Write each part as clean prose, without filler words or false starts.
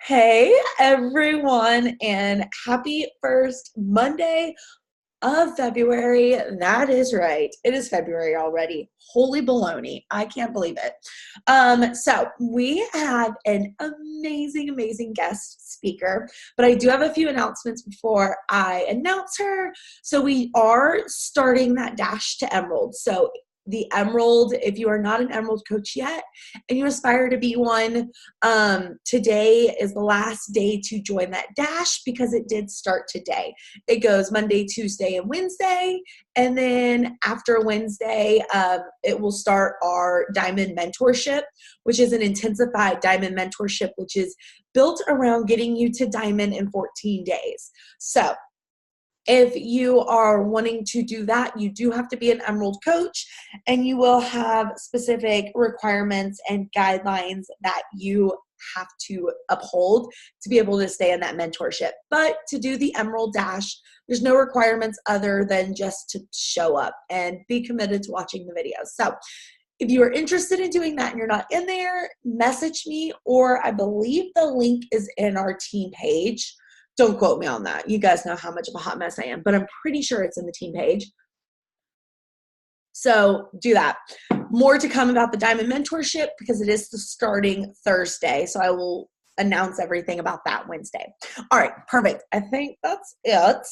Hey everyone, and happy first Monday of February. That is right. It is February already. Holy baloney. I can't believe it. So we have an amazing guest speaker, but I do have a few announcements before I announce her. So we are starting that dash to Emerald. So the Emerald, if you are not an Emerald coach yet and you aspire to be one, today is the last day to join that dash because it did start today. It goes Monday, Tuesday, and Wednesday. And then after Wednesday, it will start our Diamond Mentorship, which is an intensified Diamond Mentorship, which is built around getting you to Diamond in 14 days. So if you are wanting to do that, you do have to be an Emerald coach, and you will have specific requirements and guidelines that you have to uphold to be able to stay in that mentorship. But to do the Emerald Dash, there's no requirements other than just to show up and be committed to watching the videos. So if you are interested in doing that and you're not in there, message me, or I believe the link is in our team page. Don't quote me on that. You guys know how much of a hot mess I am, but I'm pretty sure it's in the team page. So do that. More to come about the Diamond Mentorship because it is starting Thursday. So I will announce everything about that Wednesday. All right, perfect. I think that's it.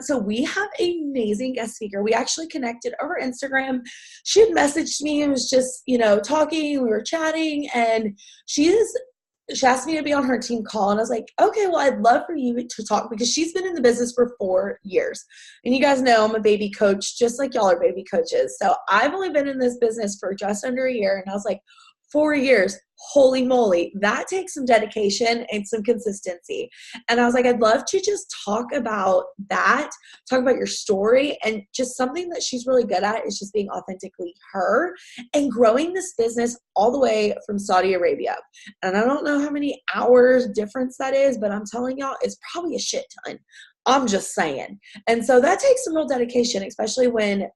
So we have an amazing guest speaker. We actually connected over Instagram. She had messaged me and was just, talking. We were chatting, and she asked me to be on her team call, and I was like, okay, well, I'd love for you to talk because she's been in the business for 4 years. And you guys know I'm a baby coach, just like y'all are baby coaches. So I've only been in this business for just under a year, and I was like, 4 years, holy moly, that takes some dedication and some consistency. And I was like, I'd love to just talk about that, talk about your story, and just something that she's really good at is just being authentically her and growing this business all the way from Saudi Arabia. And I don't know how many hours difference that is, but I'm telling y'all, it's probably a shit ton. I'm just saying. And so that takes some real dedication, especially when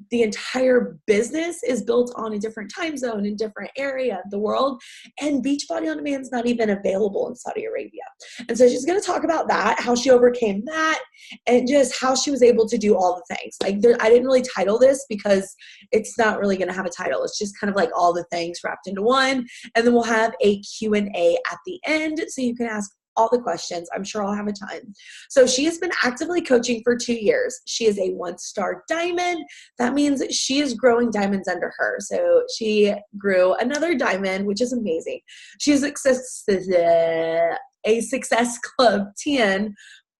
the entire business is built on a different time zone in different area of the world, and Beachbody On Demand is not even available in Saudi Arabia. And so she's going to talk about that, how she overcame that, and just how she was able to do all the things. Like I didn't really title this because it's not really going to have a title. It's just kind of like all the things wrapped into one. And then we'll have a Q&A at the end so you can ask all the questions. I'm sure I'll have a ton. So she has been actively coaching for 2 years. She is a 1-star diamond. That means she is growing diamonds under her. So she grew another diamond, which is amazing. She's a Success Club 10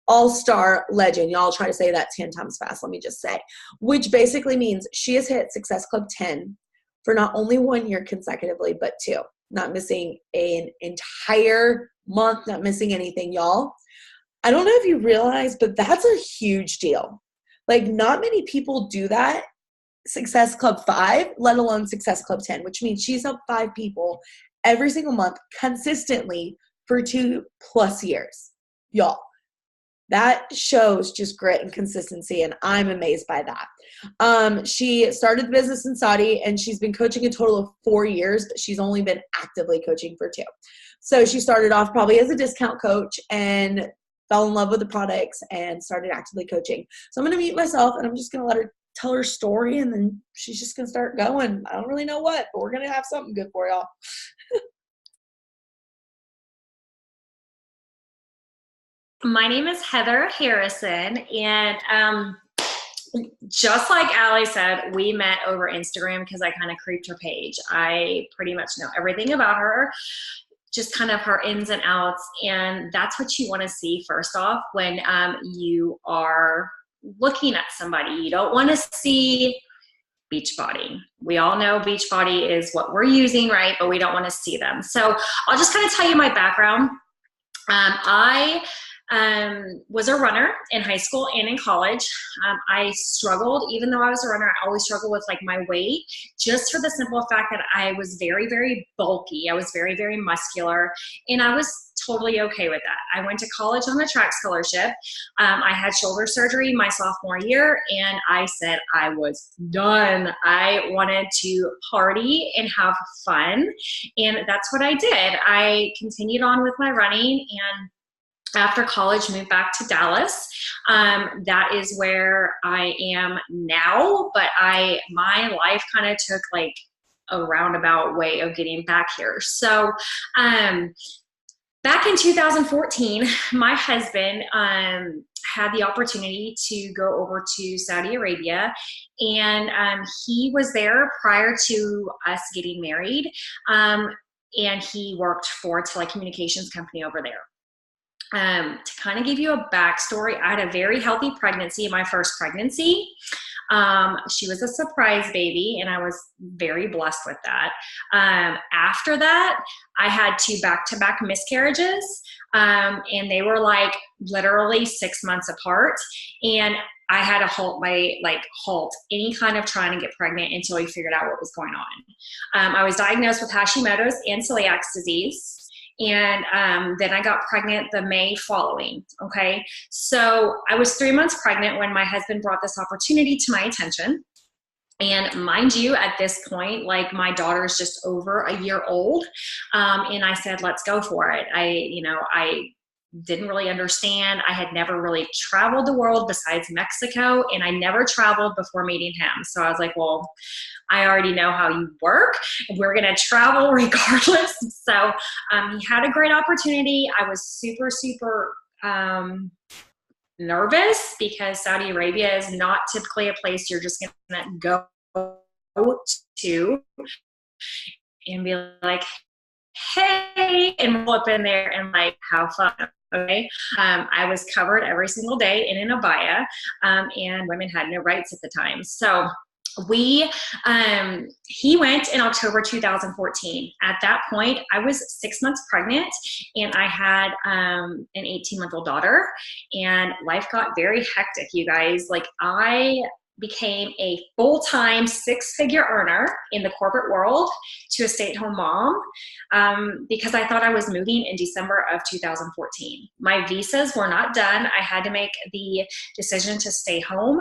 all-star legend. Y'all try to say that 10 times fast, let me just say, which basically means she has hit Success Club 10 for not only 1 year consecutively, but 2. Not missing an entire month, not missing anything, y'all. I don't know if you realize, but that's a huge deal. Like, not many people do that. Success Club 5, let alone Success Club 10, which means she's helped 5 people every single month consistently for 2+ years. Y'all, that shows just grit and consistency, and I'm amazed by that. She started the business in Saudi, and she's been coaching a total of 4 years, but she's only been actively coaching for 2. So she started off probably as a discount coach and fell in love with the products and started actively coaching. So I'm going to mute myself, and I'm just going to let her tell her story, and then she's just going to start going. I don't really know what, but we're going to have something good for y'all. My name is Heather Harrison, and just like Allie said, we met over Instagram because I kind of creeped her page. I pretty much know everything about her, just kind of her ins and outs, and that's what you want to see first off when you are looking at somebody. You don't want to see Beachbody. We all know Beachbody is what we're using, right? But we don't want to see them. So I'll just kind of tell you my background. I was a runner in high school and in college. I struggled, even though I was a runner, I always struggled with like my weight, just for the simple fact that I was very bulky. I was very muscular, and I was totally okay with that. I went to college on a track scholarship. I had shoulder surgery my sophomore year, and I said I was done. I wanted to party and have fun, and that's what I did. I continued on with my running, and after college, moved back to Dallas. That is where I am now, but my life kind of took like a roundabout way of getting back here. So back in 2014, my husband had the opportunity to go over to Saudi Arabia, and he was there prior to us getting married, and he worked for a telecommunications company over there. To kind of give you a backstory, I had a very healthy pregnancy, my first pregnancy. She was a surprise baby, and I was very blessed with that. After that, I had 2 back-to-back miscarriages, and they were like literally 6 months apart. And I had to halt any kind of trying to get pregnant until we figured out what was going on. I was diagnosed with Hashimoto's and celiac disease. And then I got pregnant the May following, okay? So I was 3 months pregnant when my husband brought this opportunity to my attention. And mind you, at this point, like my daughter's just over a year old. And I said, let's go for it. I didn't really understand. I had never really traveled the world besides Mexico, and I never traveled before meeting him. So I was like, well, I already know how you work. We're going to travel regardless. So he had a great opportunity. I was super, super nervous because Saudi Arabia is not typically a place you're just going to go to and be like, hey, and roll up in there and like have fun. Okay. I was covered every single day in an abaya, and women had no rights at the time. So he went in October 2014. At that point, I was 6 months pregnant, and I had an 18-month-old daughter, and life got very hectic, you guys. Like, I became a full-time 6-figure earner in the corporate world to a stay-at-home mom because I thought I was moving in December of 2014. My visas were not done. I had to make the decision to stay home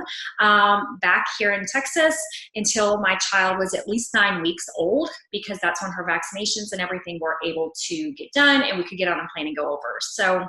back here in Texas until my child was at least 9 weeks old, because that's when her vaccinations and everything were able to get done and we could get on a plane and go over. So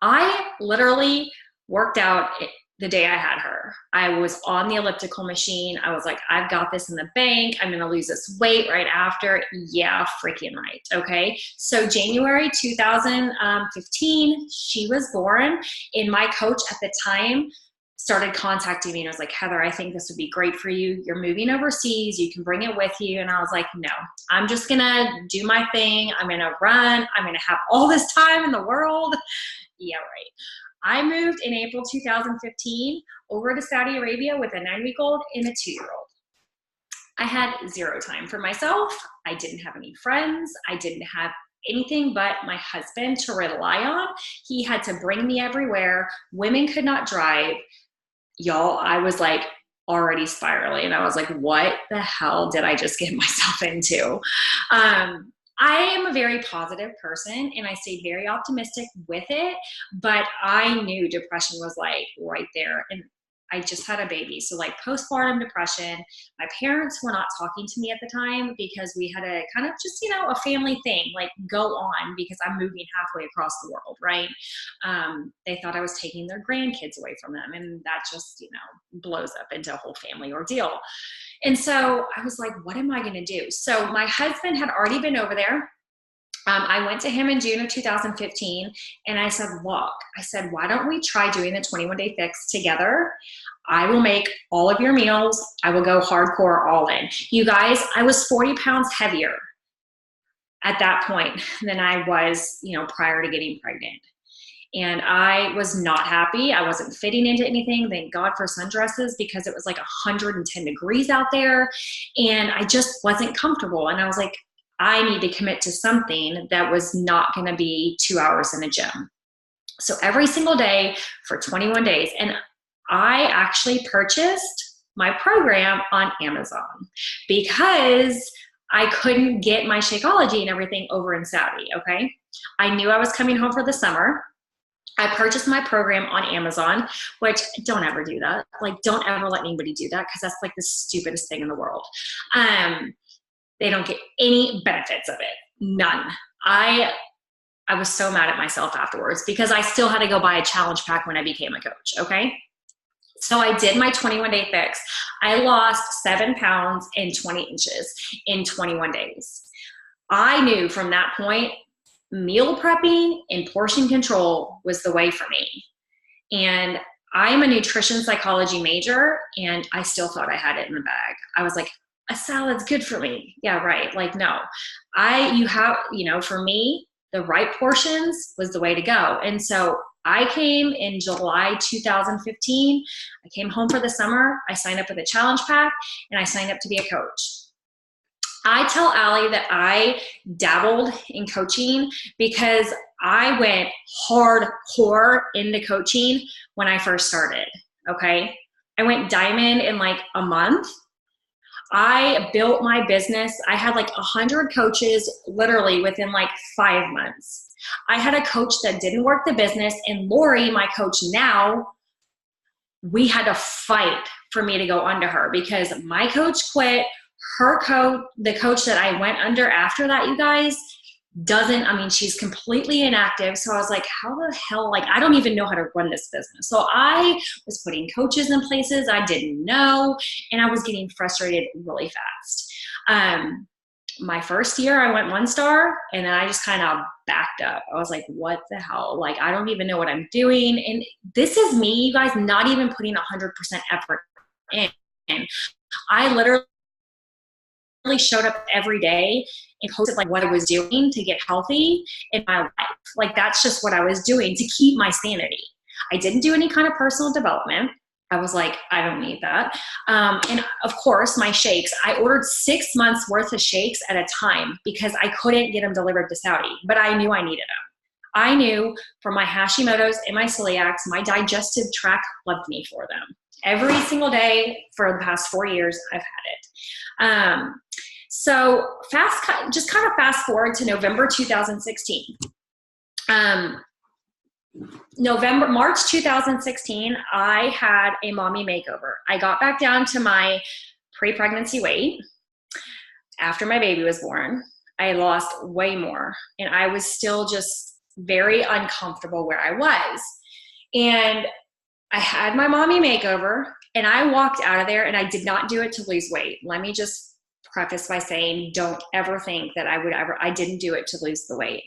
I literally worked out the day I had her. I was on the elliptical machine. I was like, I've got this in the bank. I'm going to lose this weight right after. Yeah, freaking right. Okay. So January 2015, she was born, and my coach at the time started contacting me and was like, Heather, I think this would be great for you. You're moving overseas. You can bring it with you. And I was like, no, I'm just going to do my thing. I'm going to run. I'm going to have all this time in the world. Yeah, right. I moved in April 2015 over to Saudi Arabia with a 9-week-old and a 2-year-old. I had 0 time for myself. I didn't have any friends. I didn't have anything but my husband to rely on. He had to bring me everywhere. Women could not drive. Y'all, I was like already spiraling. And I was like, what the hell did I just get myself into? I am a very positive person, and I stayed very optimistic with it, but I knew depression was like right there. And I just had a baby. So like postpartum depression, my parents were not talking to me at the time because we had a kind of just, a family thing, like go on, because I'm moving halfway across the world, right? They thought I was taking their grandkids away from them. And that just, blows up into a whole family ordeal. And so I was like, what am I going to do? So my husband had already been over there. I went to him in June of 2015, and I said, look, why don't we try doing the 21-day fix together? I will make all of your meals. I will go hardcore all in. You guys, I was 40 pounds heavier at that point than I was, prior to getting pregnant. And I was not happy. I wasn't fitting into anything. Thank God for sundresses, because it was like 110 degrees out there, and I just wasn't comfortable. And I was like, I need to commit to something that was not going to be 2 hours in a gym. So every single day for 21 days. And I actually purchased my program on Amazon because I couldn't get my Shakeology and everything over in Saudi, okay? I knew I was coming home for the summer. I purchased my program on Amazon, which don't ever do that. Like, don't ever let anybody do that because that's like the stupidest thing in the world. They don't get any benefits of it. None. I was so mad at myself afterwards because I still had to go buy a challenge pack when I became a coach, okay? So I did my 21-day fix. I lost 7 pounds and 20 inches in 21 days. I knew from that point, meal prepping and portion control was the way for me. And I'm a nutrition psychology major, and I still thought I had it in the bag. I was like, a salad's good for me. Yeah, right. Like, no, for me, the right portions was the way to go. And so I came in July 2015. I came home for the summer. I signed up for the challenge pack, and I signed up to be a coach. I tell Allie that I dabbled in coaching because I went hardcore into coaching when I first started, okay? I went diamond in like a month. I built my business. I had like 100 coaches literally within like 5 months. I had a coach that didn't work the business, and Lori, my coach now, we had to fight for me to go under her because my coach quit. Her coach, the coach that I went under after that, you guys, she's completely inactive. So I was like, how the hell, like, I don't even know how to run this business. So I was putting coaches in places I didn't know, and I was getting frustrated really fast. My first year I went 1 star, and then I just kind of backed up. I was like, what the hell? Like, I don't even know what I'm doing. And this is me, you guys, not even putting 100% effort in. I literally showed up every day and posted like what I was doing to get healthy in my life. Like, that's just what I was doing to keep my sanity. I didn't do any kind of personal development. I was like, I don't need that. And of course, my shakes, I ordered 6 months worth of shakes at a time because I couldn't get them delivered to Saudi, but I knew I needed them. I knew for my Hashimoto's and my celiacs, my digestive tract loved me for them. Every single day for the past 4 years, I've had it. So just kind of fast forward to November 2016. March 2016, I had a mommy makeover. I got back down to my pre-pregnancy weight after my baby was born. I lost way more, and I was still just very uncomfortable where I was. And I had my mommy makeover, and I walked out of there, and I did not do it to lose weight. Let me just preface by saying, don't ever think that I didn't do it to lose the weight.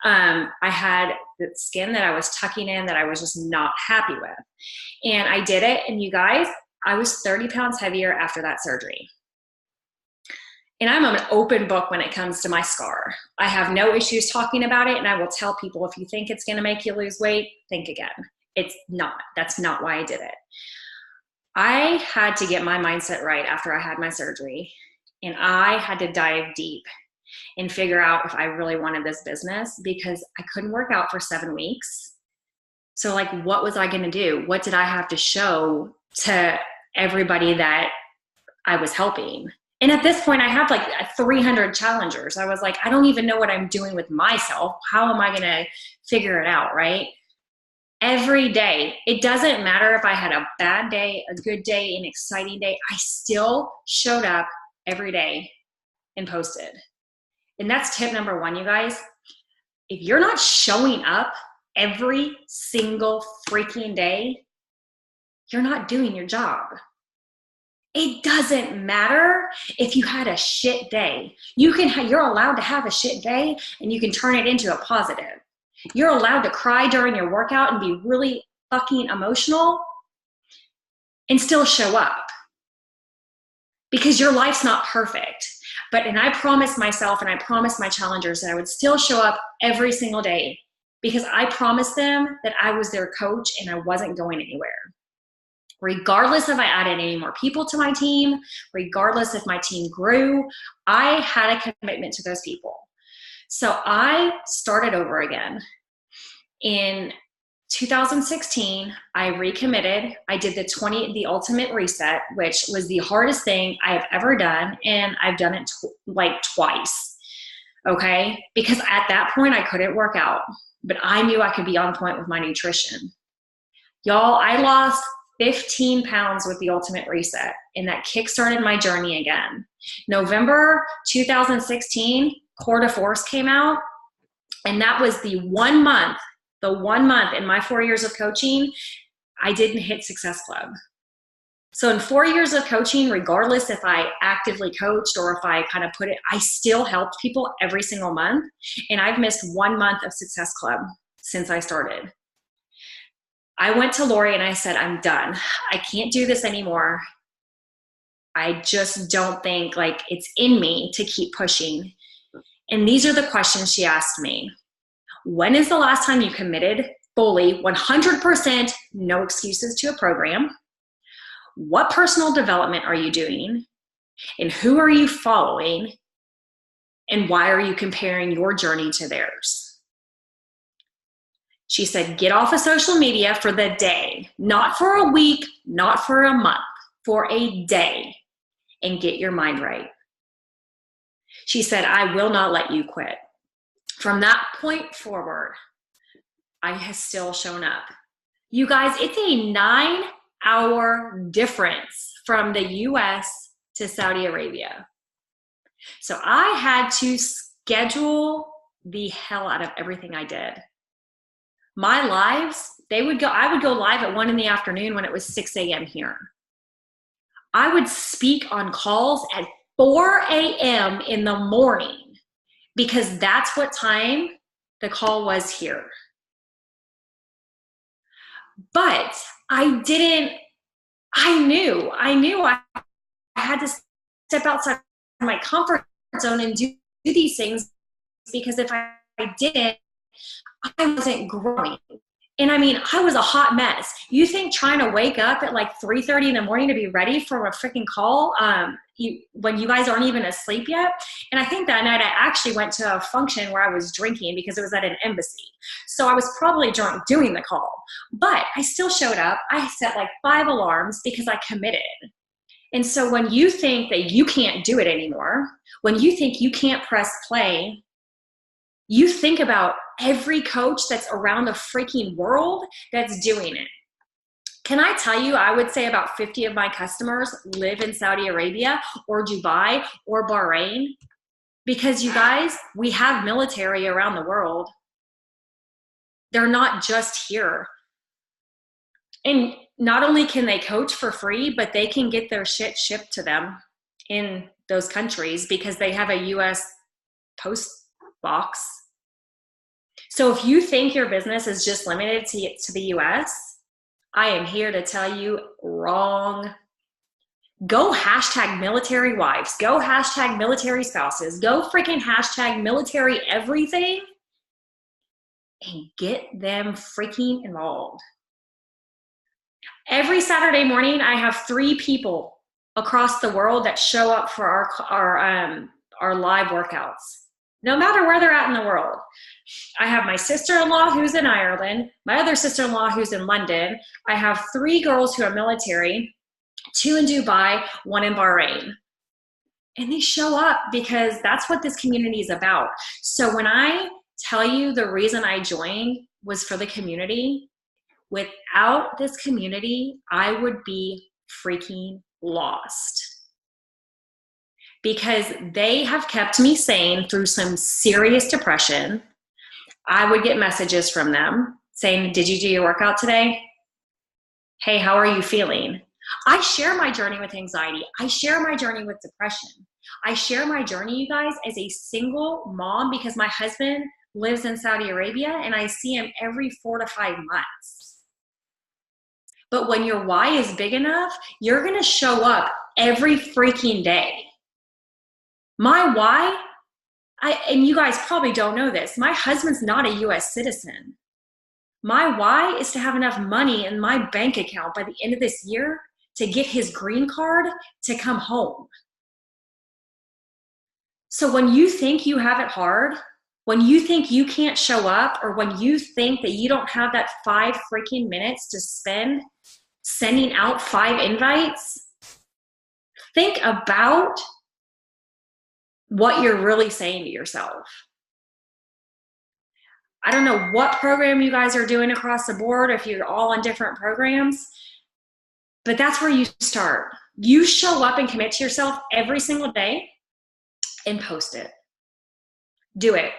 I had the skin that I was tucking in that I was just not happy with. And I did it. And you guys, I was 30 pounds heavier after that surgery. And I'm an open book when it comes to my scar. I have no issues talking about it. And I will tell people, if you think it's going to make you lose weight, think again. It's not. That's not why I did it. I had to get my mindset right after I had my surgery. And I had to dive deep and figure out if I really wanted this business, because I couldn't work out for 7 weeks. So like, what was I going to do? What did I have to show to everybody that I was helping? And at this point I had like 300 challengers. I was like, I don't even know what I'm doing with myself. How am I going to figure it out? Right? Every day, it doesn't matter if I had a bad day, a good day, an exciting day, I still showed up every day and posted. And that's tip number 1, you guys. If you're not showing up every single freaking day, you're not doing your job. It doesn't matter if you had a shit day. You're allowed to have a shit day, and you can turn it into a positive. You're allowed to cry during your workout and be really fucking emotional and still show up, because your life's not perfect. And I promised myself, and I promised my challengers, that I would still show up every single day, because I promised them that I was their coach and I wasn't going anywhere. Regardless if I added any more people to my team, regardless if my team grew, I had a commitment to those people. So I started over again in 2016, I recommitted. I did the ultimate reset, which was the hardest thing I have ever done. And I've done it like twice. Okay. Because at that point I couldn't work out, but I knew I could be on point with my nutrition. Y'all, I lost 15 pounds with the ultimate reset, and that kickstarted my journey again. November 2016, Core de Force came out, and that was the one month in my 4 years of coaching, I didn't hit Success Club. So in 4 years of coaching, regardless if I actively coached or if I kind of put it, I still helped people every single month. And I've missed 1 month of Success Club since I started. I went to Lori and I said, I'm done. I can't do this anymore. I just don't think like it's in me to keep pushing. And these are the questions she asked me. When is the last time you committed fully, 100%, no excuses to a program? What personal development are you doing? And who are you following? And why are you comparing your journey to theirs? She said, get off of social media for the day, not for a week, not for a month, for a day, and get your mind right. She said, I will not let you quit. From that point forward, I have still shown up. You guys, it's a 9-hour difference from the US to Saudi Arabia. So I had to schedule the hell out of everything I did. My lives, I would go live at 1 p.m. when it was 6 a.m. here. I would speak on calls at 4 a.m. in the morning because that's what time the call was here. But I knew I had to step outside my comfort zone and do these things because if I didn't, I wasn't growing. And I mean, I was a hot mess. You think trying to wake up at like 3:30 in the morning to be ready for a freaking call when you guys aren't even asleep yet? And I think that night I actually went to a function where I was drinking because it was at an embassy. So I was probably drunk doing the call. But I still showed up. I set like 5 alarms because I committed. And so when you think that you can't do it anymore, when you think you can't press play, you think about every coach that's around the freaking world that's doing it. Can I tell you, I would say about 50 of my customers live in Saudi Arabia or Dubai or Bahrain because you guys, we have military around the world. They're not just here. And not only can they coach for free, but they can get their shit shipped to them in those countries because they have a US post box. So if you think your business is just limited to the US, I am here to tell you wrong. Go hashtag military wives. Go hashtag military spouses. Go freaking hashtag military everything and get them freaking involved. Every Saturday morning, I have 3 people across the world that show up for our live workouts, no matter where they're at in the world. I have my sister-in-law who's in Ireland, my other sister-in-law who's in London. I have 3 girls who are military, 2 in Dubai, 1 in Bahrain. And they show up because that's what this community is about. So when I tell you the reason I joined was for the community, without this community, I would be freaking lost. Because they have kept me sane through some serious depression. I would get messages from them saying, did you do your workout today? Hey, how are you feeling? I share my journey with anxiety. I share my journey with depression. I share my journey, you guys, as a single mom because my husband lives in Saudi Arabia and I see him every 4 to 5 months. But when your why is big enough, you're going to show up every freaking day. My why, and you guys probably don't know this, my husband's not a US citizen. My why is to have enough money in my bank account by the end of this year to get his green card to come home. So when you think you have it hard, when you think you can't show up, or when you think that you don't have that 5 freaking minutes to spend sending out 5 invites, think about what you're really saying to yourself. I don't know what program you guys are doing across the board, if you're all on different programs, but that's where you start. You show up and commit to yourself every single day and post it. Do it.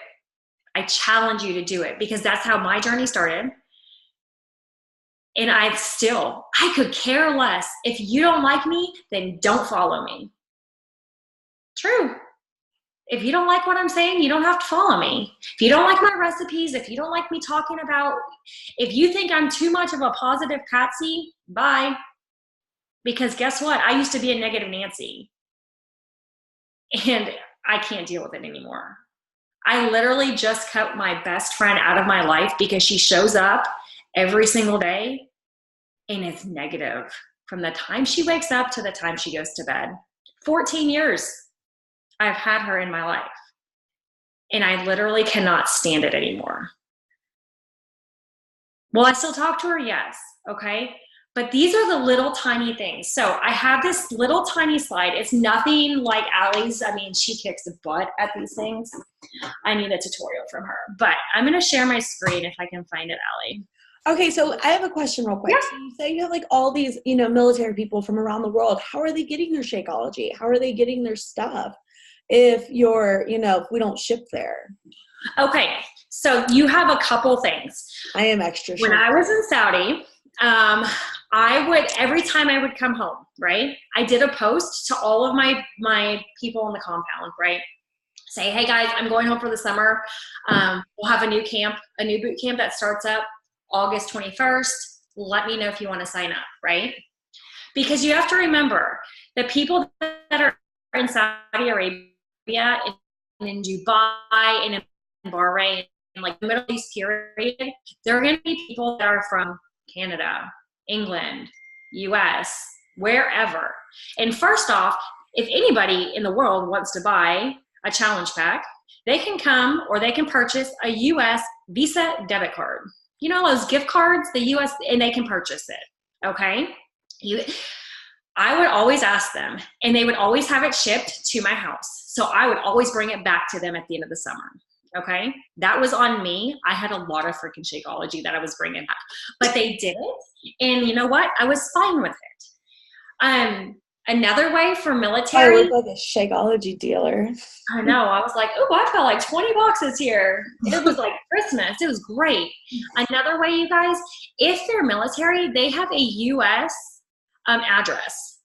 I challenge you to do it, because that's how my journey started. And I could care less. If you don't like me, then don't follow me. True. If you don't like what I'm saying, you don't have to follow me. If you don't like my recipes, if you don't like me talking about, if you think I'm too much of a positive Patsy, bye. Because guess what? I used to be a negative Nancy. And I can't deal with it anymore. I literally just cut my best friend out of my life because she shows up every single day and is negative from the time she wakes up to the time she goes to bed. 14 years I've had her in my life, and I literally cannot stand it anymore. Will I still talk to her? Yes. Okay. But these are the little tiny things. So I have this little tiny slide. It's nothing like Allie's. I mean, she kicks the butt at these things. I need a tutorial from her. But I'm going to share my screen if I can find it, Allie. Okay, so I have a question real quick. Yeah. So you say you have like all these, military people from around the world. How are they getting their Shakeology? How are they getting their stuff if if we don't ship there? Okay, so you have a couple things. I am extra sure. When I was in Saudi, every time I would come home, right, I did a post to all of my people in the compound, right, say, hey guys, I'm going home for the summer. We'll have a new boot camp that starts up August 21st. Let me know if you want to sign up, right? Because you have to remember, the people that are in Saudi Arabia, in Dubai, and in Bahrain, like the Middle East period, there are going to be people that are from Canada, England, US, wherever. And first off, if anybody in the world wants to buy a challenge pack, they can come, or they can purchase a US Visa debit card. You know those gift cards, the US, and they can purchase it, okay? I would always ask them, and they would always have it shipped to my house. So I would always bring it back to them at the end of the summer, okay? That was on me. I had a lot of freaking Shakeology that I was bringing back, but they did it, and you know what? I was fine with it. Another way for military. I look like a Shakeology dealer. I know. I was like, oh, I've got like 20 boxes here. It was like Christmas. It was great. Another way, you guys, if they're military, they have a U.S. Address.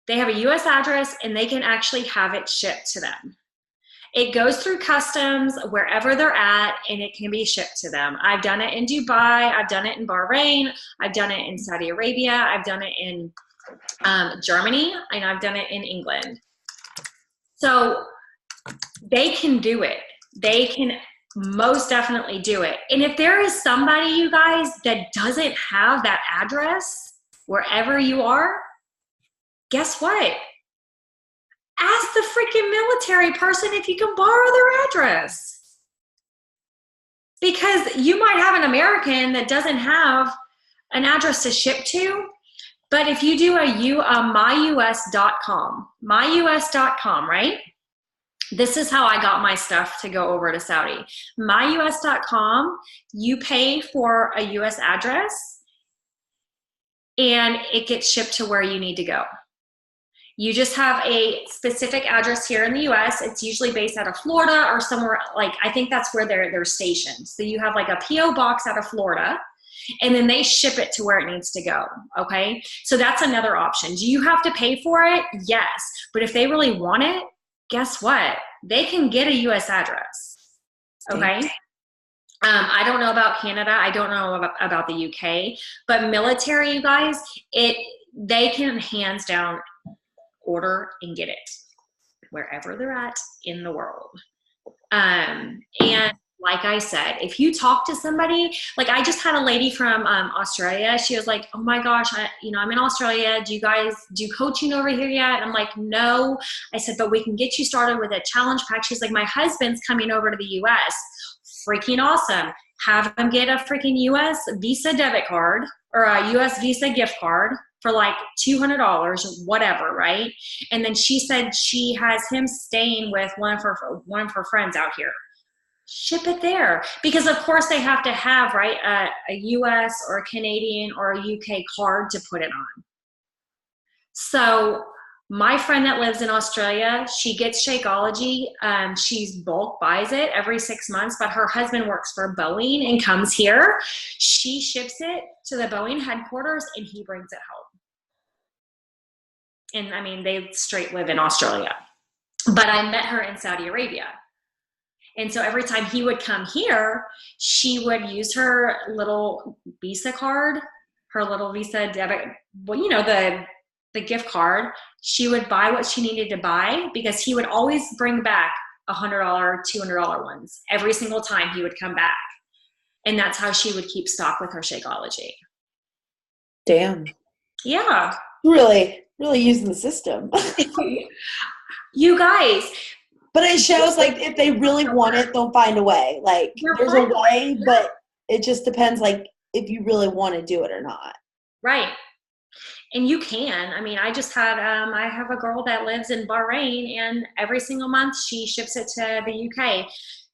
They have a U.S. address, and they can actually have it shipped to them. It goes through customs wherever they're at, and it can be shipped to them. I've done it in Dubai. I've done it in Bahrain. I've done it in Saudi Arabia. I've done it in Germany, and I've done it in England. So they can do it. They can most definitely do it. And if there is somebody, you guys, that doesn't have that address wherever you are, guess what? Ask the freaking military person if you can borrow their address. Because you might have an American that doesn't have an address to ship to. But if you do a myus.com, right? This is how I got my stuff to go over to Saudi. myus.com, you pay for a US address, and it gets shipped to where you need to go. You just have a specific address here in the US. It's usually based out of Florida or somewhere, like, I think that's where they're stationed. So you have like a P.O. box out of Florida, and then they ship it to where it needs to go, okay? So that's another option. Do you have to pay for it? Yes. But if they really want it, guess what? They can get a U.S. address, okay? I don't know about Canada. I don't know about the UK. But military, you guys, they can hands down order and get it wherever they're at in the world. And like I said, if you talk to somebody, like I just had a lady from Australia. She was like, oh my gosh, I'm in Australia. Do you guys do coaching over here yet? And I'm like, no. I said, but we can get you started with a challenge pack. She's like, my husband's coming over to the US. Freaking awesome. Have them get a freaking US Visa debit card or a US Visa gift card for like $200, whatever, right? And then she said she has him staying with one of her friends out here. Ship it there, because of course they have to have, right, a US or a Canadian or a UK card to put it on. So my friend that lives in Australia, she gets Shakeology. She's bulk buys it every 6 months, but her husband works for Boeing and comes here. She ships it to the Boeing headquarters and he brings it home. And I mean, they straight live in Australia. But I met her in Saudi Arabia. And so every time he would come here, she would use her little Visa card, her little Visa debit, well, the gift card. She would buy what she needed to buy because he would always bring back $100, $200 ones. Every single time he would come back. And that's how she would keep stock with her Shakeology. Damn. Yeah. Really using the system. You guys. But it shows, like, if they really want it, they'll find a way. Like, there's a way, but it just depends, like, if you really want to do it or not. Right. And you can. I mean, I just had, I have a girl that lives in Bahrain, and every single month she ships it to the UK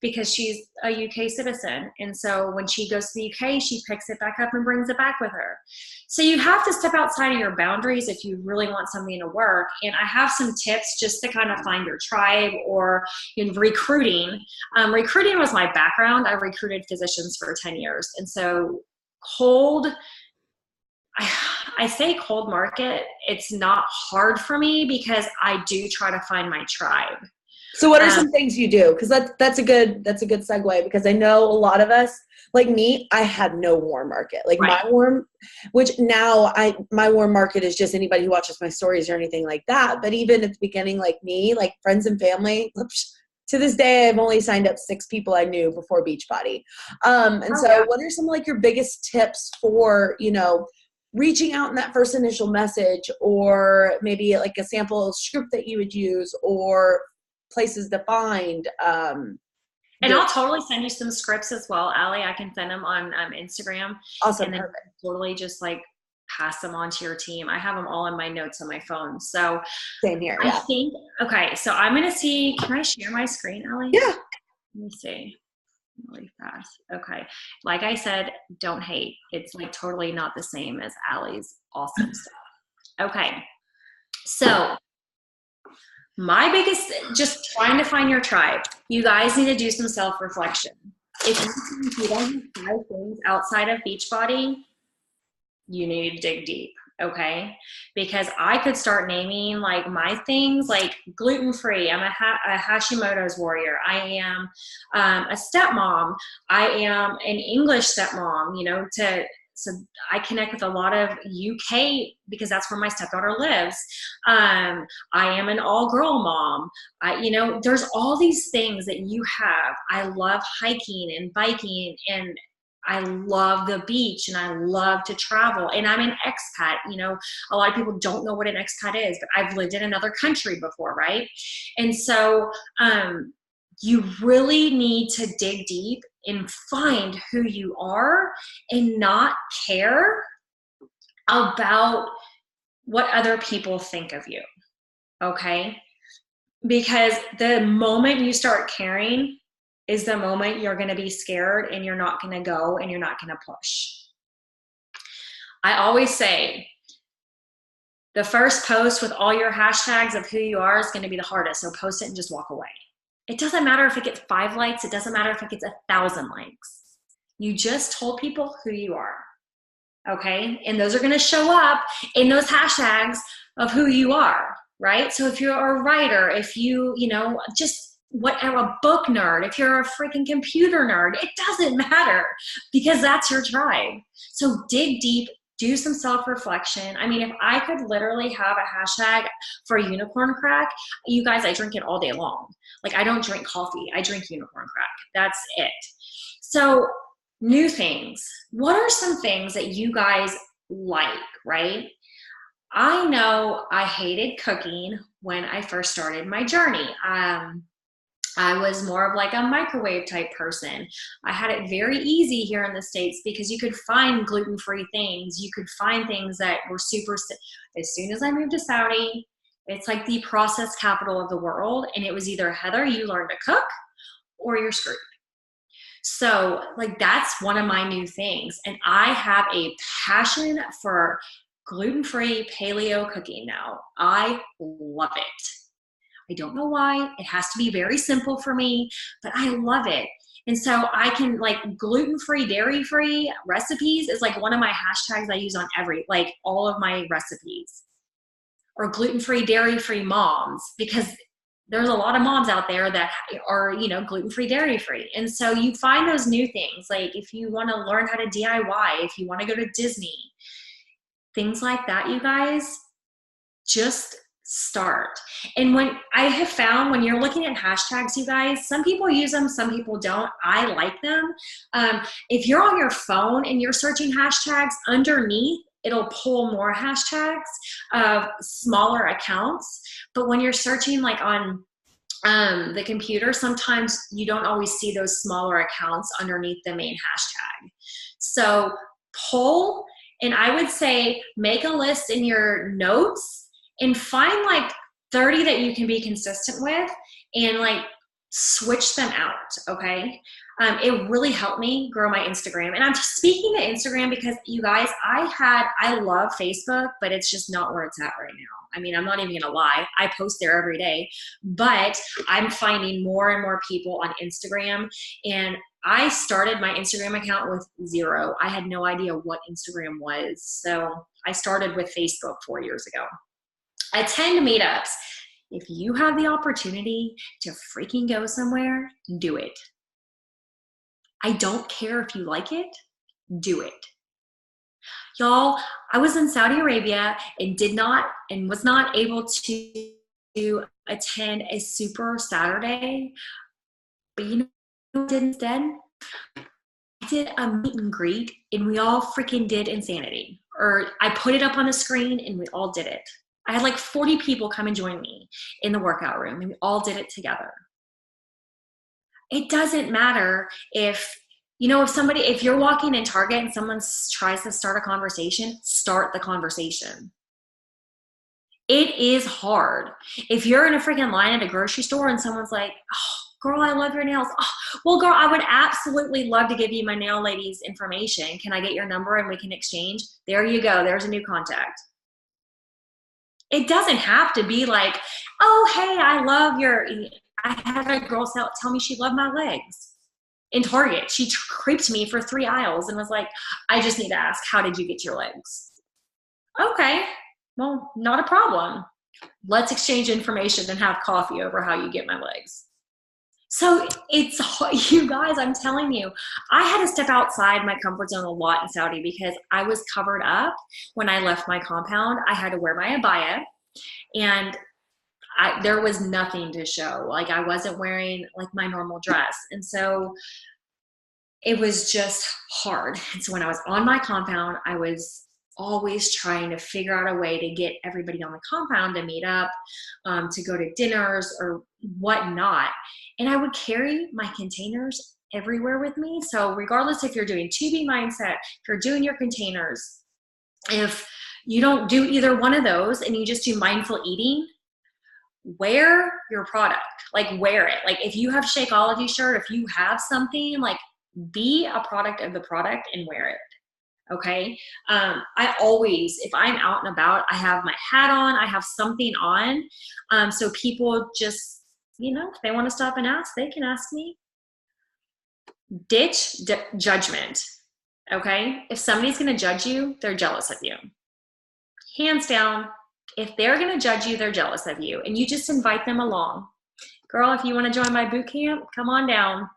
because she's a UK citizen. And so when she goes to the UK, she picks it back up and brings it back with her. So you have to step outside of your boundaries if you really want something to work. And I have some tips just to kind of find your tribe, or in recruiting. Recruiting was my background. I recruited physicians for 10 years. And so I say cold market, it's not hard for me because I do try to find my tribe. So what are some things you do? Because that's a good segue, because I know a lot of us, like me, I had no warm market. Like right. My warm market is just anybody who watches my stories or anything like that. But even at the beginning, like me, like friends and family, to this day, I've only signed up 6 people I knew before Beachbody. What are some like your biggest tips for, reaching out in that first initial message, or maybe like a sample script that you would use, or places to find? And I'll totally send you some scripts as well, Allie. I can send them on Instagram. Awesome. And then totally just like pass them on to your team. I have them all in my notes on my phone. So same here. Yeah. Okay. So I'm going to see, can I share my screen, Allie? Yeah. Let me see. Really fast. Okay. Like I said, don't hate. It's like totally not the same as Allie's awesome stuff. Okay. So my biggest, just trying to find your tribe. You guys need to do some self-reflection. If you don't have 5 things outside of Beachbody, you need to dig deep. Okay. Because I could start naming like my things, like gluten-free. I'm a Hashimoto's warrior. I am a stepmom. I am an English stepmom, so I connect with a lot of UK because that's where my stepdaughter lives. I am an all-girl mom. There's all these things that you have. I love hiking and biking, and I love the beach, and I love to travel, and I'm an expat. A lot of people don't know what an expat is, but I've lived in another country before, right? And so you really need to dig deep and find who you are and not care about what other people think of you, okay? Because the moment you start caring is the moment you're going to be scared, and you're not going to go, and you're not going to push. I always say the first post with all your hashtags of who you are is going to be the hardest. So post it and just walk away. It doesn't matter if it gets 5 likes. It doesn't matter if it gets 1,000 likes. You just told people who you are. Okay. And those are going to show up in those hashtags of who you are. Right. So if you're a writer, if just whatever, a book nerd, if you're a freaking computer nerd, it doesn't matter, because that's your tribe. So dig deep do some self-reflection. I mean, if I could literally have a hashtag for unicorn crack, you guys, I drink it all day long. Like, I don't drink coffee. I drink unicorn crack. That's it. So new things. What are some things that you guys like, right? I know I hated cooking when I first started my journey. I was more of like a microwave type person. I had it very easy here in the States because you could find gluten-free things. You could find things that were super, as soon as I moved to Saudi, it's like the processed capital of the world. And it was either, Heather, you learn to cook or you're screwed. So like, that's one of my new things. And I have a passion for gluten-free paleo cooking now. I love it. I don't know why. It has to be very simple for me, but I love it. And so I can, like, gluten-free, dairy-free recipes is like one of my hashtags I use on like all of my recipes. Or gluten-free, dairy-free moms, because there's a lot of moms out there that are, you know, gluten-free, dairy-free. And so you find those new things. Like, if you want to learn how to DIY, if you want to go to Disney, things like that, you guys, just start. And when I have found, when you're looking at hashtags, you guys, some people use them, some people don't. I like them. If you're on your phone and you're searching hashtags, underneath, it'll pull more hashtags of smaller accounts. But when you're searching like on the computer, sometimes you don't always see those smaller accounts underneath the main hashtag. So pull, and I would say make a list in your notes and find like 30 that you can be consistent with and like switch them out, okay? It really helped me grow my Instagram. And I'm just speaking to Instagram because, you guys, I love Facebook, but it's just not where it's at right now. I mean, I'm not even gonna lie. I post there every day, but I'm finding more and more people on Instagram. And I started my Instagram account with 0. I had no idea what Instagram was. So I started with Facebook 4 years ago. Attend meetups. If you have the opportunity to freaking go somewhere, do it. I don't care if you like it, do it. Y'all, I was in Saudi Arabia and was not able to attend a Super Saturday, but you know what I did instead? I did a meet and greet, and we all freaking did Insanity. Or I put it up on the screen and we all did it. I had like 40 people come and join me in the workout room, and we all did it together. It doesn't matter if, you know, if you're walking in Target and someone tries to start a conversation, start the conversation. It is hard. If you're in a freaking line at a grocery store and someone's like, oh, girl, I love your nails. Oh, well, girl, I would absolutely love to give you my nail lady's information. Can I get your number and we can exchange? There you go. There's a new contact. It doesn't have to be like, oh, hey, I had a girl tell me she loved my legs in Target. She creeped me for 3 aisles and was like, I just need to ask, how did you get your legs? Okay, well, not a problem. Let's exchange information and have coffee over how you get my legs. So it's, you guys, I'm telling you, I had to step outside my comfort zone a lot in Saudi because I was covered up when I left my compound. I had to wear my abaya, and there was nothing to show. Like, I wasn't wearing like my normal dress. And so it was just hard. And so when I was on my compound, I was always trying to figure out a way to get everybody on the compound to meet up, to go to dinners or whatnot. And I would carry my containers everywhere with me. So regardless if you're doing 2B mindset, if you're doing your containers, if you don't do either one of those and you just do mindful eating, wear your product. Like, wear it. Like, if you have Shakeology shirt, if you have something, like, be a product of the product and wear it. Okay. I always, if I'm out and about, I have my hat on, I have something on. So people just, you know, if they want to stop and ask, they can ask me. Ditch judgment. Okay. If somebody's going to judge you, they're jealous of you. Hands down. If they're going to judge you, they're jealous of you. And you just invite them along. Girl, if you want to join my boot camp, come on down.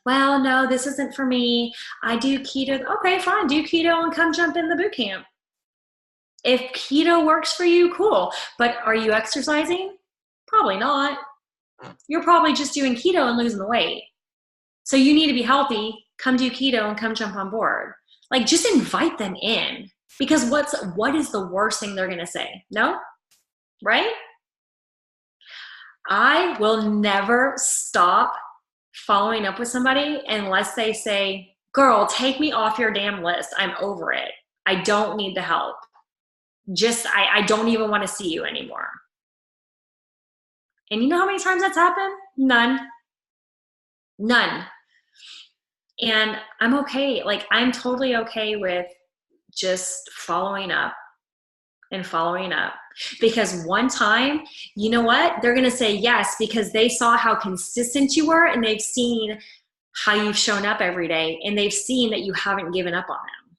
well, no, this isn't for me. I do keto. Okay, fine. Do keto and come jump in the boot camp. If keto works for you, cool. But are you exercising? Probably not. You're probably just doing keto and losing the weight. So you need to be healthy. Come do keto and come jump on board. Like, just invite them in, because what is the worst thing they're going to say? No? Right? I will never stop following up with somebody unless they say, girl, take me off your damn list. I'm over it. I don't need the help. I don't even want to see you anymore. And you know how many times that's happened? None. And I'm okay. Like, I'm totally okay with just following up and following up. Because one time, you know what? They're going to say yes because they saw how consistent you were, and they've seen how you've shown up every day, and they've seen that you haven't given up on them.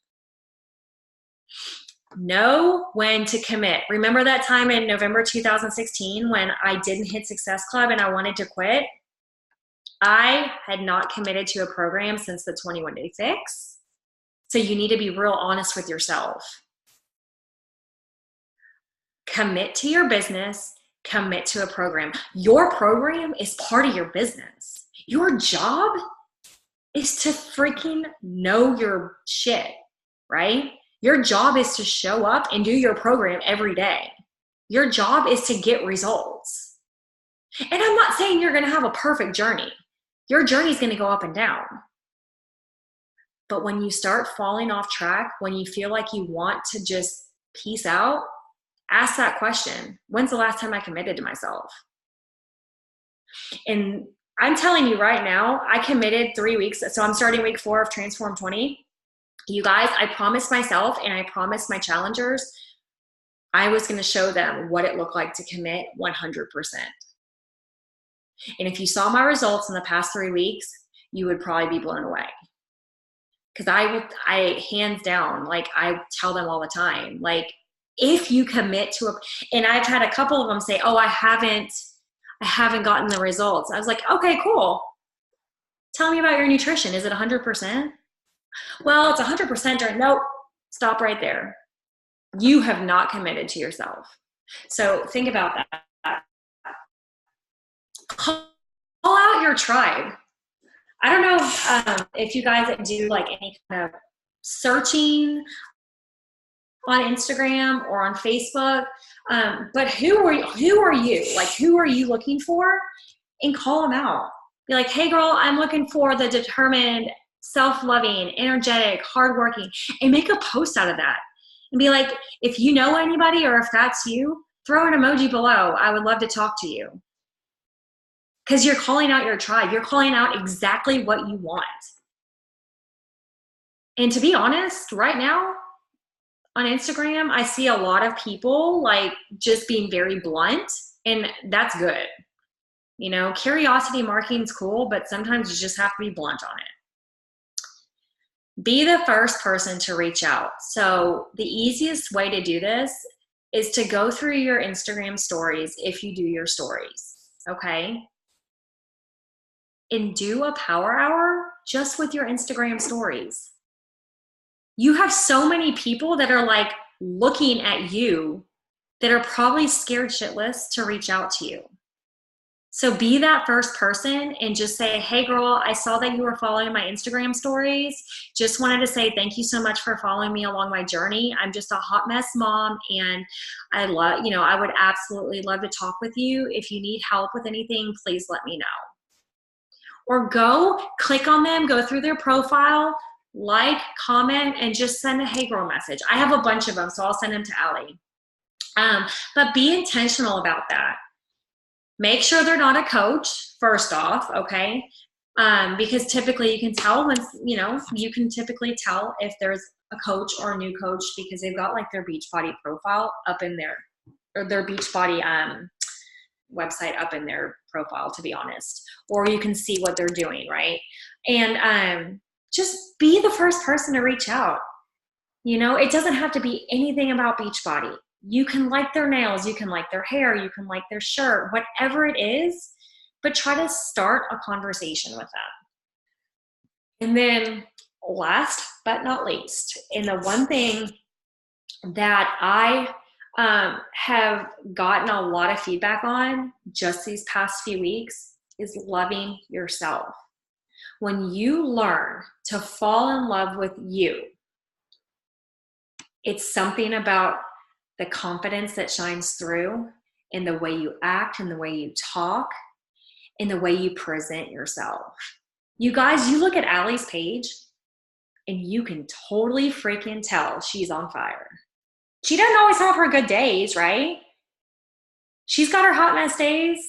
Know when to commit. Remember that time in November 2016 when I didn't hit Success Club and I wanted to quit? I had not committed to a program since the 21-day fix. So you need to be real honest with yourself. Commit to your business, commit to a program. Your program is part of your business. Your job is to freaking know your shit, right? Your job is to show up and do your program every day. Your job is to get results. And I'm not saying you're going to have a perfect journey. Your journey is going to go up and down. But when you start falling off track, when you feel like you want to just peace out, ask that question. When's the last time I committed to myself? And I'm telling you right now, I committed 3 weeks. So I'm starting week 4 of Transform 20. You guys, I promised myself and I promised my challengers, I was going to show them what it looked like to commit 100%. And if you saw my results in the past 3 weeks, you would probably be blown away. Because I hands down, like, I tell them all the time, like, if you commit to and I've had a couple of them say, oh, I haven't gotten the results. I was like, okay, cool. Tell me about your nutrition. Is it 100%? Well, it's 100% nope. Stop right there. You have not committed to yourself. So think about that. Call out your tribe. I don't know if you guys do like any kind of searching on Instagram or on Facebook, but who are you? Like, who are you looking for? And call them out. Be like, hey girl, I'm looking for the determined, self-loving, energetic, hardworking, and make a post out of that. And be like, if you know anybody or if that's you, throw an emoji below. I would love to talk to you. Because you're calling out your tribe. You're calling out exactly what you want. And to be honest, right now on Instagram, I see a lot of people like just being very blunt, and that's good. You know, curiosity marketing is cool, but sometimes you just have to be blunt on it. Be the first person to reach out. So the easiest way to do this is to go through your Instagram stories if you do your stories, okay? And do a power hour just with your Instagram stories. You have so many people that are like looking at you that are probably scared shitless to reach out to you. So be that first person and just say, hey girl, I saw that you were following my Instagram stories. Just wanted to say thank you so much for following me along my journey. I'm just a hot mess mom, and I would absolutely love to talk with you. If you need help with anything, please let me know. Or go click on them, go through their profile, like, comment, and just send a hey girl message. I have a bunch of them, so I'll send them to Allie. But be intentional about that. Make sure they're not a coach, first off, okay? Because typically you can tell you can typically tell if there's a coach or a new coach because they've got like their Beachbody profile up in there, or their Beachbody website up in their profile, to be honest. Or you can see what they're doing, right? And just be the first person to reach out. You know, it doesn't have to be anything about Beachbody. You can like their nails, you can like their hair, you can like their shirt, whatever it is, but try to start a conversation with them. And then last but not least, and the one thing that I have gotten a lot of feedback on just these past few weeks is loving yourself. When you learn to fall in love with you, it's something about the confidence that shines through in the way you act, in the way you talk, in the way you present yourself. You guys, you look at Allie's page and you can totally freaking tell she's on fire. She doesn't always have her good days, right? She's got her hot mess days.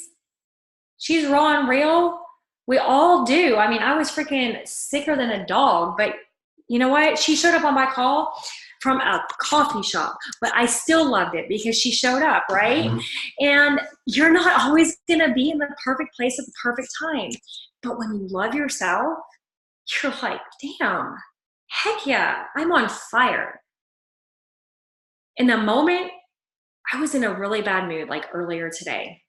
She's raw and real. We all do. I mean, I was freaking sicker than a dog, but you know what? She showed up on my call from a coffee shop, but I still loved it because she showed up, right? Mm-hmm. And you're not always going to be in the perfect place at the perfect time. But when you love yourself, you're like, damn, heck yeah, I'm on fire. In the moment, I was in a really bad mood, like earlier today.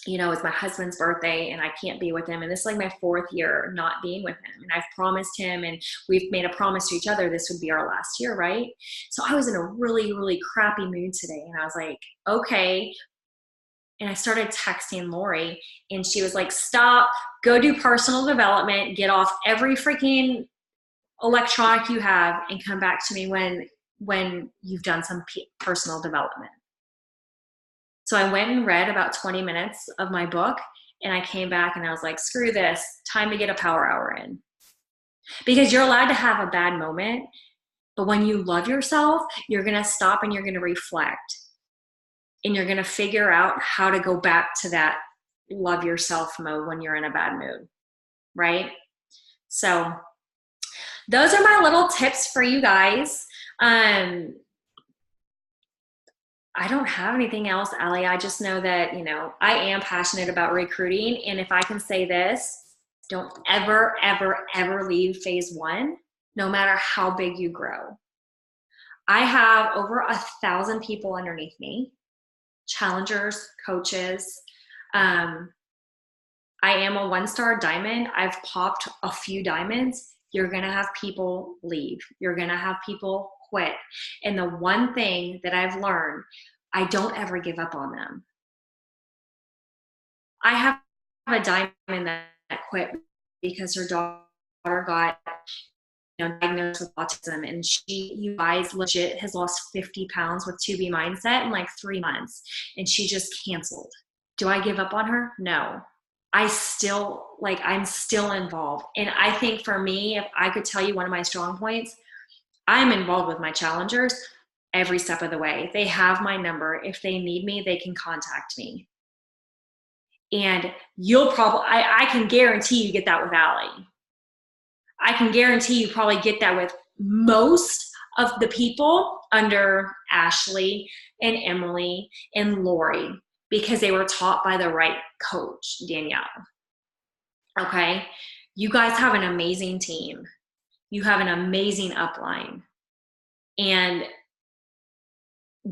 You know, it's my husband's birthday and I can't be with him. And this is like my 4th year not being with him. And I've promised him, and we've made a promise to each other this would be our last year, right? So I was in a really, really crappy mood today. And I was like, okay. And I started texting Lori and she was like, stop, go do personal development, get off every freaking electronic you have and come back to me when you've done some personal development. So I went and read about 20 minutes of my book and I came back and I was like, screw this, time to get a power hour in. Because you're allowed to have a bad moment, but when you love yourself, you're going to stop and you're going to reflect and you're going to figure out how to go back to that love yourself mode when you're in a bad mood, right? So those are my little tips for you guys. I don't have anything else, Allie. I just know that, you know, I am passionate about recruiting. And if I can say this, don't ever, ever, ever leave phase 1, no matter how big you grow. I have over 1,000 people underneath me, challengers, coaches. I am a 1-star diamond. I've popped a few diamonds. You're going to have people leave. You're going to have people quit. And the one thing that I've learned, I don't ever give up on them. I have a diamond that quit because her daughter got diagnosed with autism, and she, you guys, legit has lost 50 pounds with 2B mindset in like 3 months, and she just canceled. Do I give up on her? No. I'm still involved. And I think for me, if I could tell you one of my strong points, I'm involved with my challengers every step of the way. They have my number. If they need me, they can contact me. And I can guarantee you get that with Allie. I can guarantee you probably get that with most of the people under Ashley and Emily and Lori, because they were taught by the right coach, Danielle. Okay? You guys have an amazing team. You have an amazing upline. And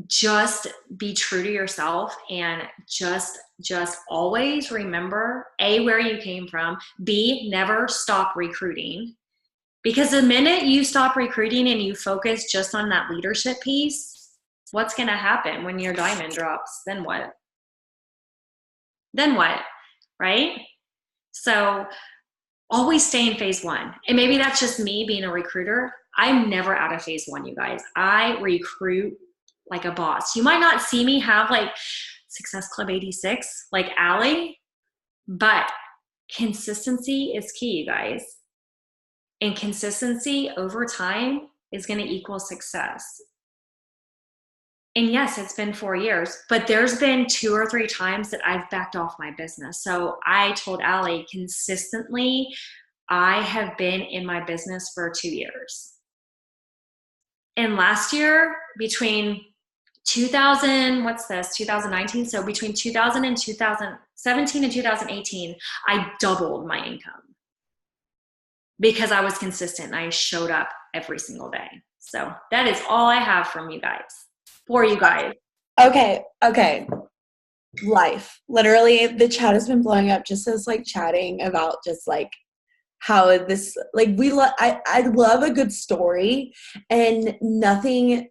just be true to yourself and just always remember, A, where you came from, B, never stop recruiting. Because the minute you stop recruiting and you focus just on that leadership piece, what's going to happen when your diamond drops? Then what? Right? So always stay in phase 1. And maybe that's just me being a recruiter. I'm never out of phase 1, you guys. I recruit like a boss. You might not see me have like Success Club 86 like Allie, but consistency is key, you guys. And consistency over time is going to equal success. And yes, it's been 4 years, but there's been 2 or 3 times that I've backed off my business. So I told Allie, consistently, I have been in my business for 2 years. And last year, between 2019, so between 2000 and 2017 and 2018, I doubled my income because I was consistent and I showed up every single day. So that is all I have from you guys, for you guys. Okay. Life. Literally, the chat has been blowing up just as like chatting about just like how this, like, I love a good story, and nothing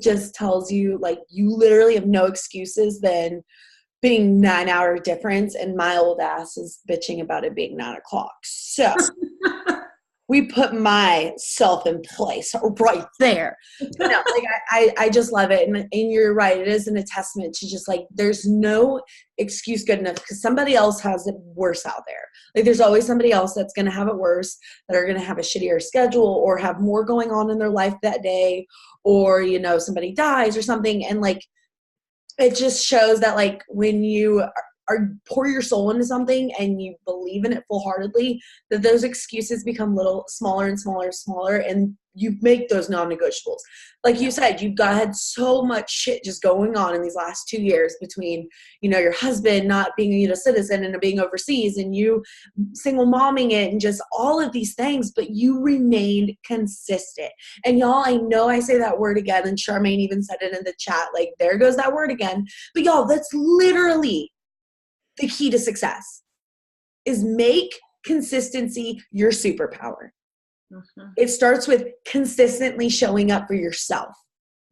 just tells you, like, you literally have no excuses than being 9-hour difference, and my old ass is bitching about it being 9 o'clock. So we put myself in place right there. But no, like I just love it. And you're right. It isn't a testament to just like, there's no excuse good enough because somebody else has it worse out there. Like there's always somebody else that's going to have it worse, that are going to have a shittier schedule or have more going on in their life that day, or, you know, somebody dies or something. And like, it just shows that like when you are pour your soul into something and you believe in it full-heartedly, that those excuses become little smaller and smaller and smaller, and you make those non-negotiables. Like you said, you've had so much shit just going on in these last 2 years between, you know, your husband not being a U.S. citizen and being overseas, and you single momming it, and just all of these things, but you remained consistent. And y'all, I know I say that word again, and Charmaine even said it in the chat, like, there goes that word again. But y'all, that's literally the key to success, is make consistency your superpower. Mm-hmm. It starts with consistently showing up for yourself,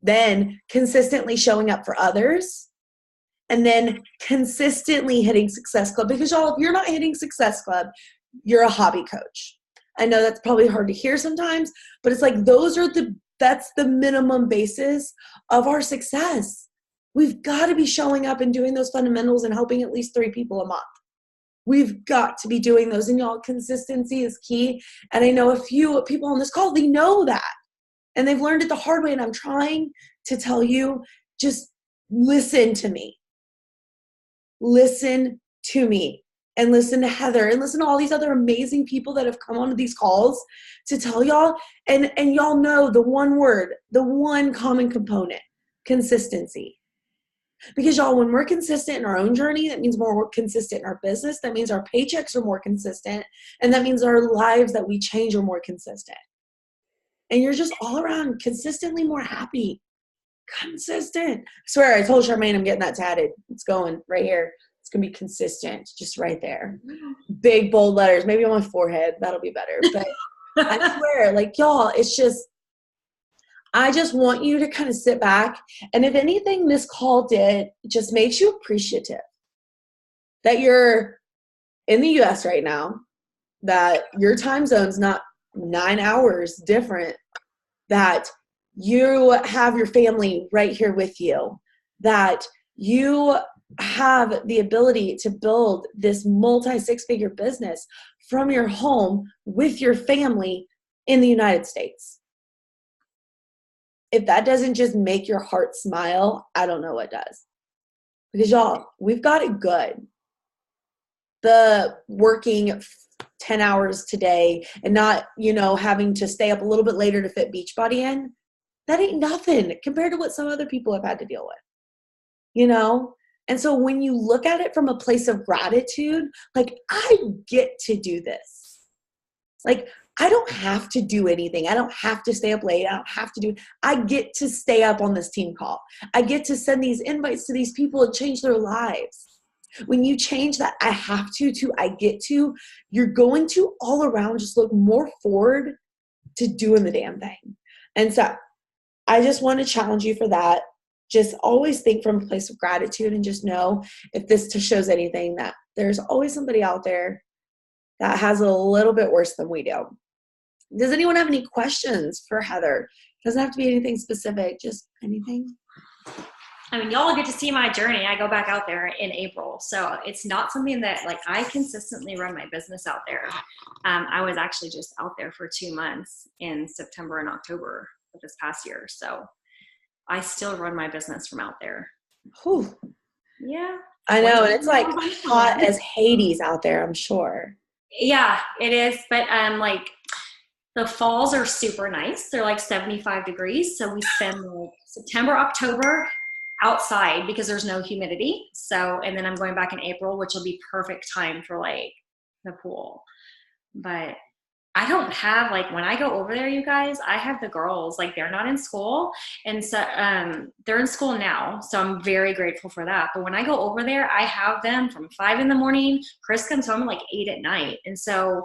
then consistently showing up for others, and then consistently hitting Success Club. Because y'all, if you're not hitting Success Club, you're a hobby coach. I know that's probably hard to hear sometimes, but it's like that's the minimum basis of our success. We've got to be showing up and doing those fundamentals and helping at least 3 people a month. We've got to be doing those. And y'all, consistency is key. And I know a few people on this call, they know that. And they've learned it the hard way. And I'm trying to tell you, just listen to me. Listen to me. And listen to Heather. And listen to all these other amazing people that have come onto these calls to tell y'all. And y'all know the one word, the one common component: consistency. Because y'all, when we're consistent in our own journey, that means we're consistent in our business. That means our paychecks are more consistent. And that means our lives that we change are more consistent. And you're just all around consistently more happy. Consistent. I swear, I told Charmaine I'm getting that tatted. It's going right here. It's going to be consistent, just right there. Big, bold letters, maybe on my forehead. That'll be better. But I swear, like, y'all, it's just, I just want you to kind of sit back. And if anything this call did, just makes you appreciative that you're in the US right now, that your time zone's not 9 hours different, that you have your family right here with you, that you have the ability to build this multi-6-figure business from your home with your family in the United States. If that doesn't just make your heart smile, I don't know what does. Because y'all, we've got it good. The working 10 hours today and not, you know, having to stay up a little bit later to fit Beachbody in, that ain't nothing compared to what some other people have had to deal with, you know? And so when you look at it from a place of gratitude, like, I get to do this. Like, I don't have to do anything. I don't have to stay up late. I don't have to I get to stay up on this team call. I get to send these invites to these people and change their lives. When you change that I have to I get to, you're going to all around just look more forward to doing the damn thing. And so I just want to challenge you for that. Just always think from a place of gratitude, and just know, if this shows anything, that there's always somebody out there that has a little bit worse than we do. Does anyone have any questions for Heather? Doesn't have to be anything specific, just anything. I mean, y'all get to see my journey. I go back out there in April. So it's not something that, like, I consistently run my business out there. I was actually just out there for 2 months in September and October of this past year. So I still run my business from out there. Whew. Yeah. I know. And it's like hot as Hades out there, I'm sure. Yeah, it is. But like, the falls are super nice. They're like 75 degrees. So we spend like September, October outside because there's no humidity. So, and then I'm going back in April, which will be perfect time for like the pool. But I don't have, like, when I go over there, you guys, I have the girls, like, they're not in school. And so they're in school now. So I'm very grateful for that. But when I go over there, I have them from 5 in the morning. Chris comes home at like 8 at night. And so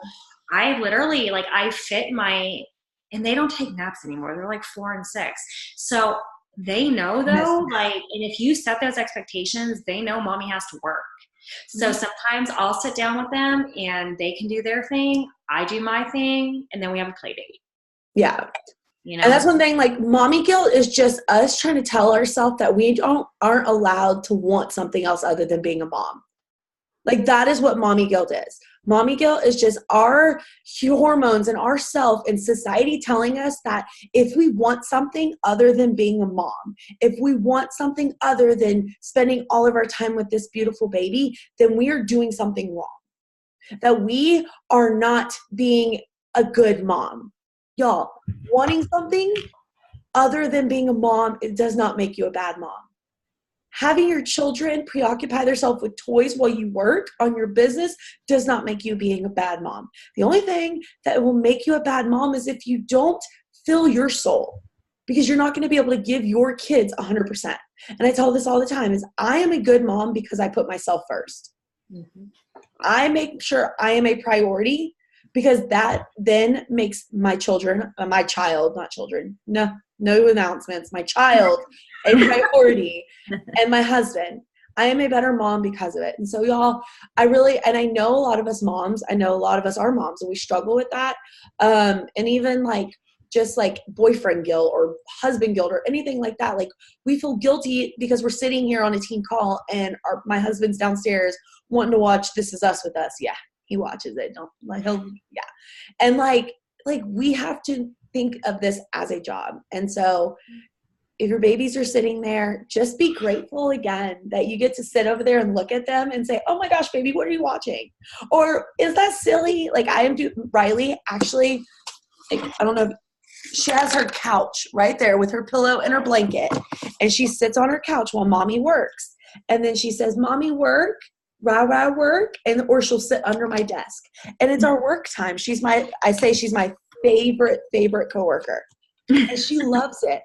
I literally, like, I fit and they don't take naps anymore. They're like 4 and 6. So they know, though, like, and if you set those expectations, they know mommy has to work. So sometimes I'll sit down with them and they can do their thing. I do my thing, and then we have a play date. Yeah. You know? And that's one thing, like, mommy guilt is just us trying to tell ourselves that we aren't allowed to want something else other than being a mom. Like, that is what mommy guilt is. Mommy guilt is just our hormones and ourself and society telling us that if we want something other than being a mom, if we want something other than spending all of our time with this beautiful baby, then we are doing something wrong. That we are not being a good mom. Y'all, wanting something other than being a mom, it does not make you a bad mom. Having your children preoccupy themselves with toys while you work on your business does not make you being a bad mom. The only thing that will make you a bad mom is if you don't fill your soul, because you're not going to be able to give your kids 100%. And I tell this all the time is I am a good mom because I put myself first. Mm-hmm. I make sure I am a priority because that then makes my children, my child, not children, no announcements, my child a priority, and my husband. I am a better mom because of it. And so y'all, and I know a lot of us moms, I know a lot of us are moms and we struggle with that. And even like, just like boyfriend guilt or husband guilt or anything like that. Like we feel guilty because we're sitting here on a team call and my husband's downstairs wanting to watch This Is Us with us. Yeah, he watches it. Don't like yeah. And like we have to think of this as a job. And so if your babies are sitting there, just be grateful again that you get to sit over there and look at them and say, oh my gosh, baby, what are you watching? Or is that silly? Like Riley actually, like, I don't know, she has her couch right there with her pillow and her blanket. And she sits on her couch while mommy works. And then she says, mommy work, rah, rah, work. Or she'll sit under my desk. And it's our work time. She's my favorite coworker. And she loves it.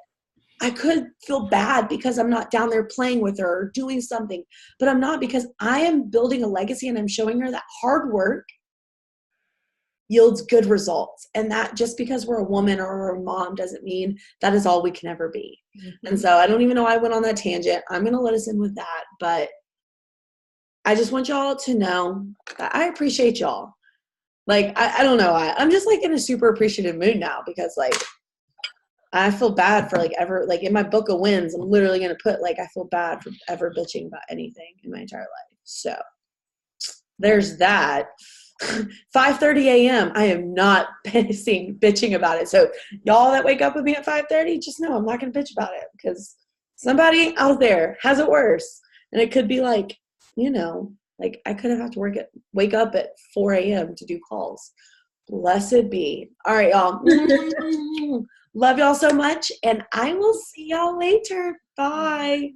I could feel bad because I'm not down there playing with her or doing something, but I'm not, because I am building a legacy and I'm showing her that hard work yields good results. And that just because we're a woman or a mom doesn't mean that is all we can ever be. Mm-hmm. And so I don't even know why I went on that tangent. I'm going to let us in with that, but I just want y'all to know that I appreciate y'all. Like, I don't know. I'm just like in a super appreciative mood now because like, I feel bad for like in my book of wins, I'm literally going to put like, I feel bad for ever bitching about anything in my entire life. So there's that. 5:30 a.m. I am not bitching about it. So y'all that wake up with me at 5:30, just know I'm not going to bitch about it because somebody out there has it worse. And it could be like, like I could have to wake up at 4 a.m. to do calls. Blessed be. All right, y'all. Love y'all so much, and I will see y'all later. Bye.